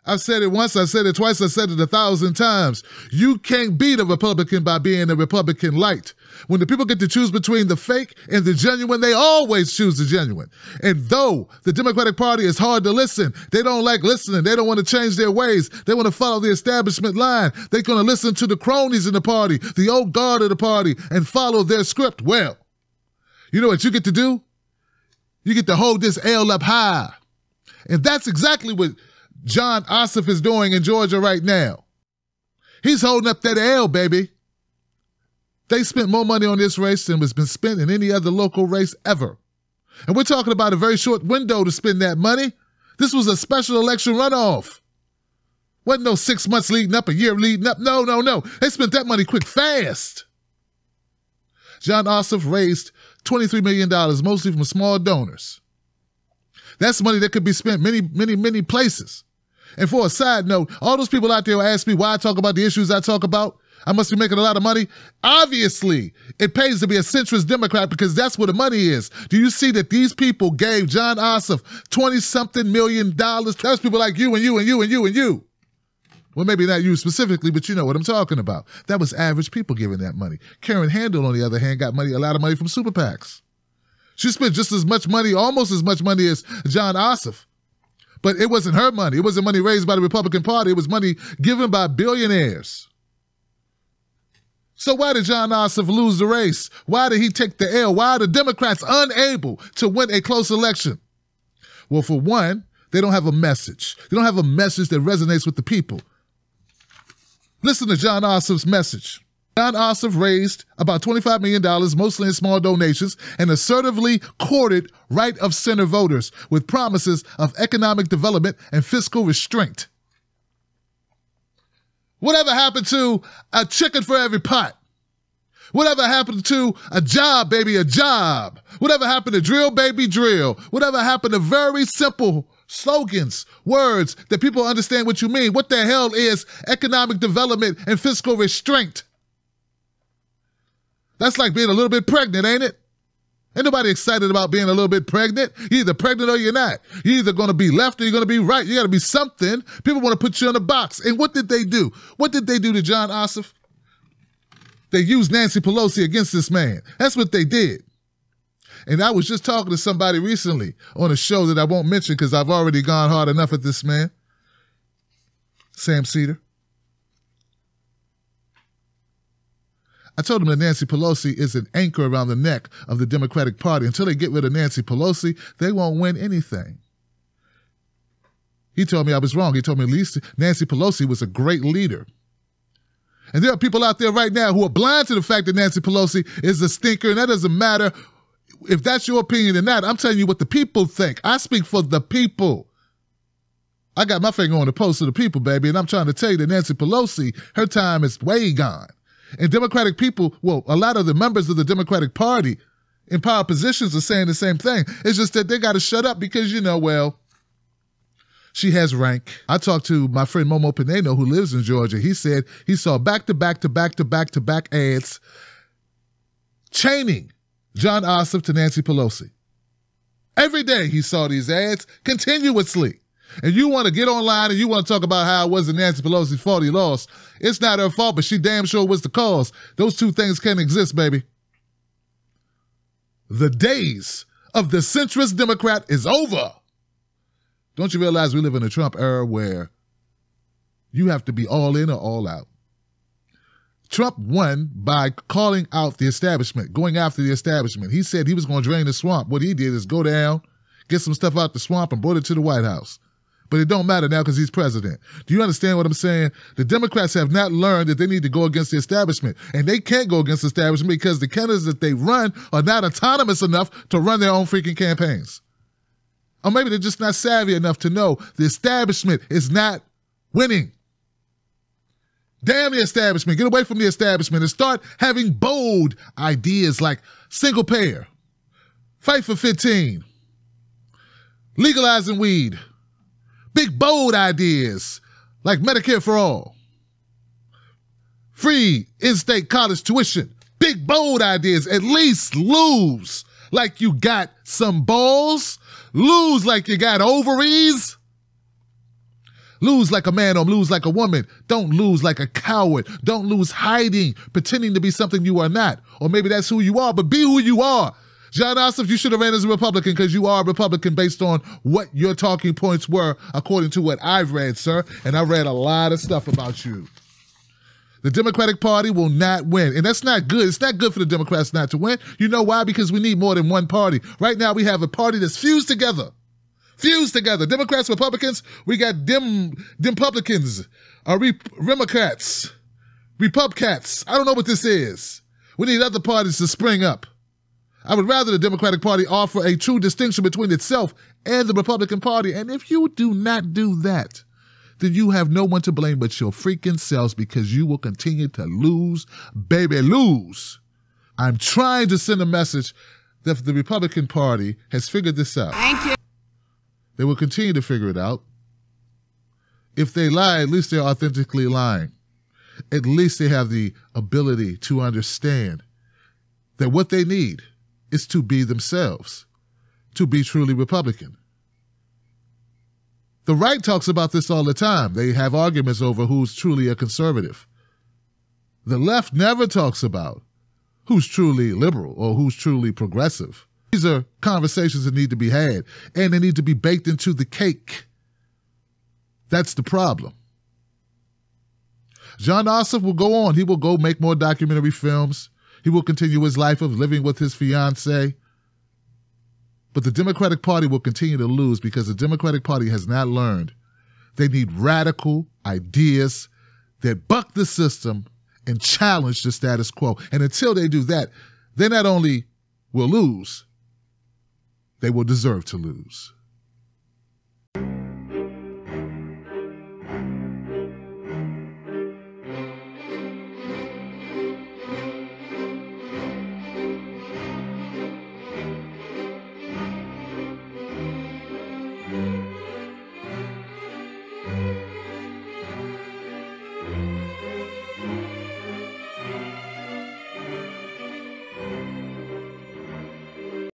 I've said it once, I said it twice, I said it 1,000 times. You can't beat a Republican by being a Republican light. When the people get to choose between the fake and the genuine, they always choose the genuine. And though the Democratic Party is hard to listen, they don't like listening. They don't want to change their ways. They want to follow the establishment line. They're going to listen to the cronies in the party, the old guard of the party, and follow their script. Well, you know what you get to do? You get to hold this L up high. And that's exactly what Jon Ossoff is doing in Georgia right now. He's holding up that L, baby. They spent more money on this race than has been spent in any other local race ever. And we're talking about a very short window to spend that money. This was a special election runoff. Wasn't no 6 months leading up, a year leading up. No. They spent that money quick, fast. Jon Ossoff raised $23 million, mostly from small donors. That's money that could be spent many places. And for a side note, all those people out there who ask me why I talk about the issues I talk about, I must be making a lot of money. Obviously, it pays to be a centrist Democrat because that's where the money is. Do you see that these people gave Jon Ossoff $20-something million? That's people like you and you and you and you and you. Well, maybe not you specifically, but you know what I'm talking about. That was average people giving that money. Karen Handel, on the other hand, got a lot of money from super PACs. She spent just as much money, almost as much money as Jon Ossoff. But it wasn't her money. It wasn't money raised by the Republican Party. It was money given by billionaires. So why did Jon Ossoff lose the race? Why did he take the L? Why are the Democrats unable to win a close election? Well, for one, they don't have a message. They don't have a message that resonates with the people. Listen to Jon Ossoff's message. Jon Ossoff raised about $25 million, mostly in small donations, and assertively courted right-of-center voters with promises of economic development and fiscal restraint. Whatever happened to a chicken for every pot? Whatever happened to a job, baby, a job? Whatever happened to drill, baby, drill? Whatever happened to very simple slogans, words that people understand what you mean? What the hell is economic development and fiscal restraint? That's like being a little bit pregnant, ain't it? Ain't nobody excited about being a little bit pregnant. You're either pregnant or you're not. You're either going to be left or you're going to be right. You got to be something. People want to put you in a box. And what did they do? What did they do to Jon Ossoff? They used Nancy Pelosi against this man. That's what they did. And I was just talking to somebody recently on a show that I won't mention because I've already gone hard enough at this man, Sam Seder. I told him that Nancy Pelosi is an anchor around the neck of the Democratic Party. Until they get rid of Nancy Pelosi, they won't win anything. He told me I was wrong. He told me at least Nancy Pelosi was a great leader. And there are people out there right now who are blind to the fact that Nancy Pelosi is a stinker, and that doesn't matter if that's your opinion or not. I'm telling you what the people think. I speak for the people. I got my finger on the pulse of the people, baby, and I'm trying to tell you that Nancy Pelosi, her time is way gone. And Democratic people, well, a lot of the members of the Democratic Party in power positions are saying the same thing. It's just that they got to shut up because, she has rank. I talked to my friend Momo Pineno, who lives in Georgia. He said he saw back-to-back ads chaining Jon Ossoff to Nancy Pelosi. Every day he saw these ads continuously. And you want to get online and you want to talk about how it wasn't Nancy Pelosi's fault he lost. It's not her fault, but she damn sure was the cause. Those two things can't exist, baby. The days of the centrist Democrat is over. Don't you realize we live in a Trump era where you have to be all in or all out? Trump won by calling out the establishment, going after the establishment. He said he was going to drain the swamp. What he did is go down, get some stuff out the swamp, and brought it to the White House. But it don't matter now because he's president. Do you understand what I'm saying? The Democrats have not learned that they need to go against the establishment. And they can't go against the establishment because the candidates that they run are not autonomous enough to run their own freaking campaigns. Or maybe they're just not savvy enough to know the establishment is not winning. Damn the establishment. Get away from the establishment and start having bold ideas like single payer, fight for 15, legalizing weed, big bold ideas like Medicare for all, free in-state college tuition, big bold ideas. At least lose like you got some balls, lose like you got ovaries. Lose like a man or lose like a woman. Don't lose like a coward. Don't lose hiding, pretending to be something you are not. Or maybe that's who you are, but be who you are. Jon Ossoff, you should have ran as a Republican because you are a Republican based on what your talking points were, according to what I've read, sir. And I read a lot of stuff about you. The Democratic Party will not win. And that's not good. It's not good for the Democrats not to win. You know why? Because we need more than one party. Right now, we have a party that's fused together. Fused together. Democrats, Republicans, we got Dempublicans, Remocrats, Repubcats. I don't know what this is. We need other parties to spring up. I would rather the Democratic Party offer a true distinction between itself and the Republican Party. And if you do not do that, then you have no one to blame but your freaking selves, because you will continue to lose, baby, lose. I'm trying to send a message that the Republican Party has figured this out. Thank you. They will continue to figure it out. If they lie, at least they're authentically lying. At least they have the ability to understand that what they need is to be themselves, to be truly Republican. The right talks about this all the time. They have arguments over who's truly a conservative. The left never talks about who's truly liberal or who's truly progressive. These are conversations that need to be had, and they need to be baked into the cake. That's the problem. Jon Ossoff will go on. He will go make more documentary films. He will continue his life of living with his fiancée. But the Democratic Party will continue to lose because the Democratic Party has not learned. They need radical ideas that buck the system and challenge the status quo. And until they do that, they not only will lose, they will deserve to lose.